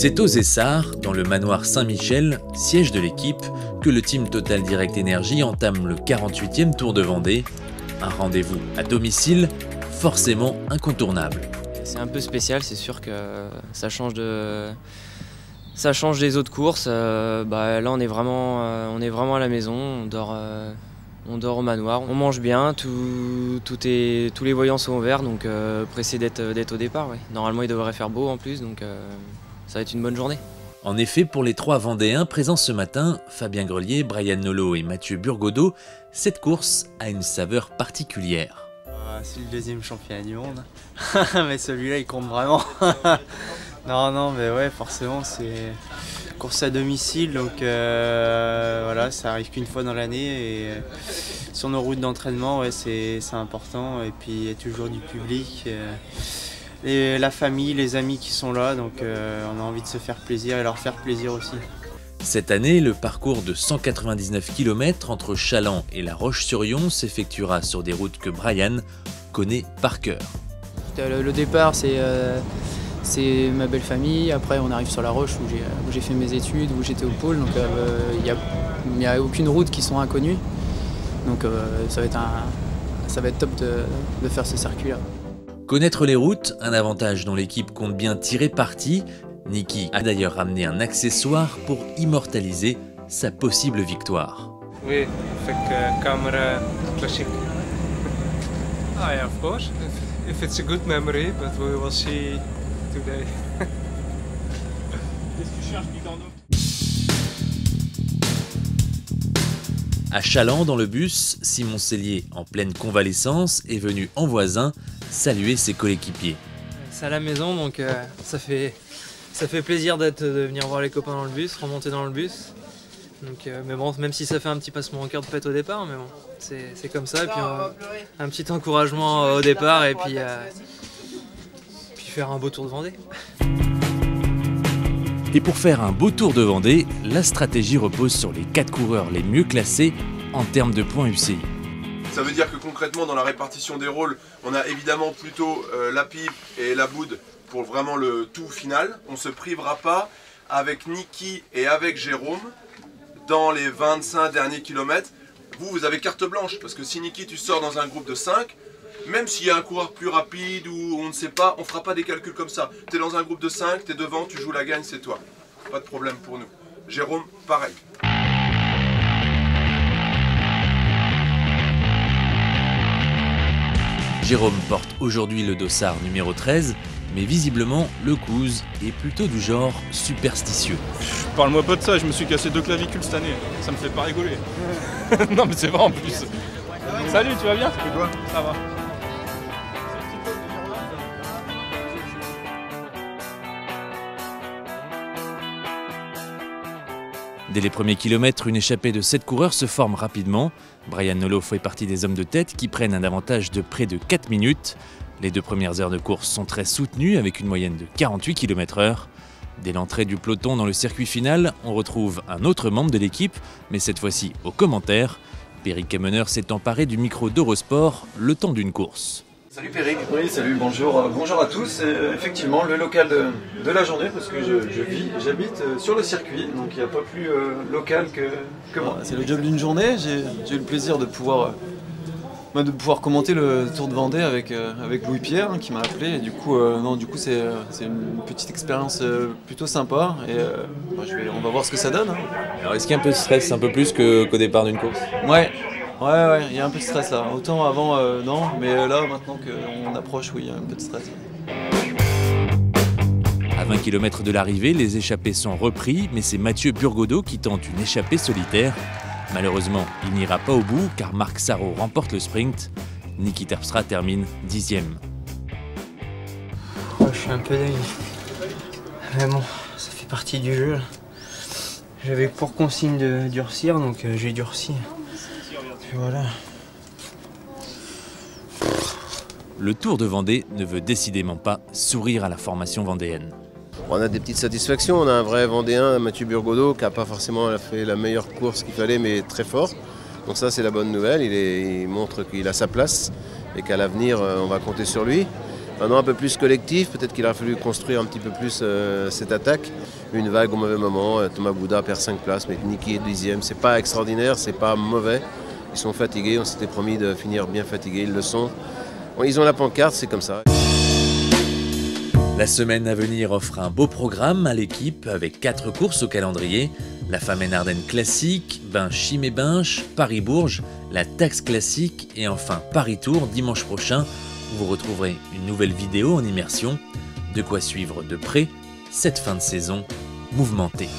C'est aux Essarts, dans le manoir Saint-Michel, siège de l'équipe, que le team Total Direct Energy entame le 48e Tour de Vendée. Un rendez-vous à domicile, forcément incontournable. C'est un peu spécial, c'est sûr que ça change des autres courses. Là on est vraiment à la maison, on dort au manoir, on mange bien, tous les voyants sont ouverts, donc pressé d'être au départ. Ouais. Normalement il devrait faire beau en plus, donc ça va être une bonne journée. En effet, pour les 3 Vendéens présents ce matin, Fabien Grelier, Brian Nolot et Mathieu Burgodeau, cette course a une saveur particulière. C'est le deuxième championnat du monde, mais celui-là il compte vraiment. non, mais ouais, forcément c'est course à domicile, donc voilà, ça arrive qu'une fois dans l'année et sur nos routes d'entraînement, ouais, c'est important. Et puis il y a toujours du public, et la famille, les amis qui sont là, donc on a envie de se faire plaisir et leur faire plaisir aussi. Cette année, le parcours de 199 km entre Challans et La Roche-sur-Yon s'effectuera sur des routes que Brian connaît par cœur. Le départ, c'est ma belle famille. Après, on arrive sur La Roche où j'ai fait mes études, où j'étais au pôle. Donc, il n'y a aucune route qui sont inconnues. Donc, ça va être top de faire ce circuit-là. Connaître les routes, un avantage dont l'équipe compte bien tirer parti. Niki a d'ailleurs ramené un accessoire pour immortaliser sa possible victoire. Oui, avec caméra classique. Ah yeah, of course. If it's a good memory, but we will see today. À Challans, dans le bus, Simon Cellier, en pleine convalescence, est venu en voisin saluer ses coéquipiers. C'est à la maison, donc ça fait plaisir de venir voir les copains dans le bus, remonter dans le bus. Donc, mais bon, même si ça fait un petit passement au cœur de pète au départ, mais bon, c'est comme ça. Et puis un petit encouragement au départ et puis faire un beau tour de Vendée. Et pour faire un beau tour de Vendée, la stratégie repose sur les 4 coureurs les mieux classés en termes de points UCI. Ça veut dire que concrètement, dans la répartition des rôles, on a évidemment plutôt la pipe et la boude pour vraiment le tout final. On ne se privera pas avec Niki et avec Jérôme dans les 25 derniers kilomètres. Vous avez carte blanche, parce que si Niki tu sors dans un groupe de 5, même s'il y a un coureur plus rapide ou on ne sait pas, on ne fera pas des calculs comme ça. Tu es dans un groupe de 5, tu es devant, tu joues la gagne, c'est toi. Pas de problème pour nous. Jérôme, pareil. Jérôme porte aujourd'hui le dossard numéro 13, mais visiblement le couze est plutôt du genre superstitieux. Parle-moi pas de ça, je me suis cassé 2 clavicules cette année, ça me fait pas rigoler. Non mais c'est vrai en plus. Salut, tu vas bien? Et toi? Ça va. Dès les premiers kilomètres, une échappée de 7 coureurs se forme rapidement. Brian Nolot fait partie des hommes de tête qui prennent un avantage de près de 4 minutes. Les 2 premières heures de course sont très soutenues avec une moyenne de 48 km/h. Dès l'entrée du peloton dans le circuit final, on retrouve un autre membre de l'équipe, mais cette fois-ci aux commentaires. Péric Kemener s'est emparé du micro d'Eurosport le temps d'une course. Salut Péric. Oui, salut, bonjour à tous. Effectivement, le local de la journée, parce que j'habite sur le circuit, donc il n'y a pas plus local que moi. C'est le job d'une journée, j'ai eu le plaisir de pouvoir commenter le Tour de Vendée avec Louis-Pierre qui m'a appelé. Et du coup, c'est une petite expérience plutôt sympa et on va voir ce que ça donne. Hein. Alors est-ce qu'il y a un peu de stress, un peu plus qu'au départ d'une course? Ouais, il y a un peu de stress là. Autant avant, non, mais là, maintenant qu'on approche, oui, il y a un peu de stress. À 20 km de l'arrivée, les échappés sont repris, mais c'est Mathieu Burgodeau qui tente une échappée solitaire. Malheureusement, il n'ira pas au bout car Marc Sarrault remporte le sprint. Niki Terpstra termine 10e. Je suis un peu dingue. Mais bon, ça fait partie du jeu. J'avais pour consigne de durcir, donc j'ai durci. Et voilà. Le Tour de Vendée ne veut décidément pas sourire à la formation vendéenne. On a des petites satisfactions, on a un vrai Vendéen, Mathieu Burgodeau, qui n'a pas forcément fait la meilleure course qu'il fallait, mais très fort. Donc ça c'est la bonne nouvelle, il montre qu'il a sa place et qu'à l'avenir on va compter sur lui. un an un peu plus collectif. Peut-être qu'il aurait fallu construire un petit peu plus cette attaque. Une vague au mauvais moment. Thomas Bouda perd 5 places, mais Niki est 10e. C'est pas extraordinaire, c'est pas mauvais. Ils sont fatigués, on s'était promis de finir bien fatigués, ils le sont. Bon, ils ont la pancarte, c'est comme ça. La semaine à venir offre un beau programme à l'équipe avec 4 courses au calendrier. La Famenne Ardennes classique, Binche-Chimay-Binche, Paris-Bourges, la Taxe classique et enfin Paris-Tours dimanche prochain où vous retrouverez une nouvelle vidéo en immersion. De quoi suivre de près cette fin de saison mouvementée.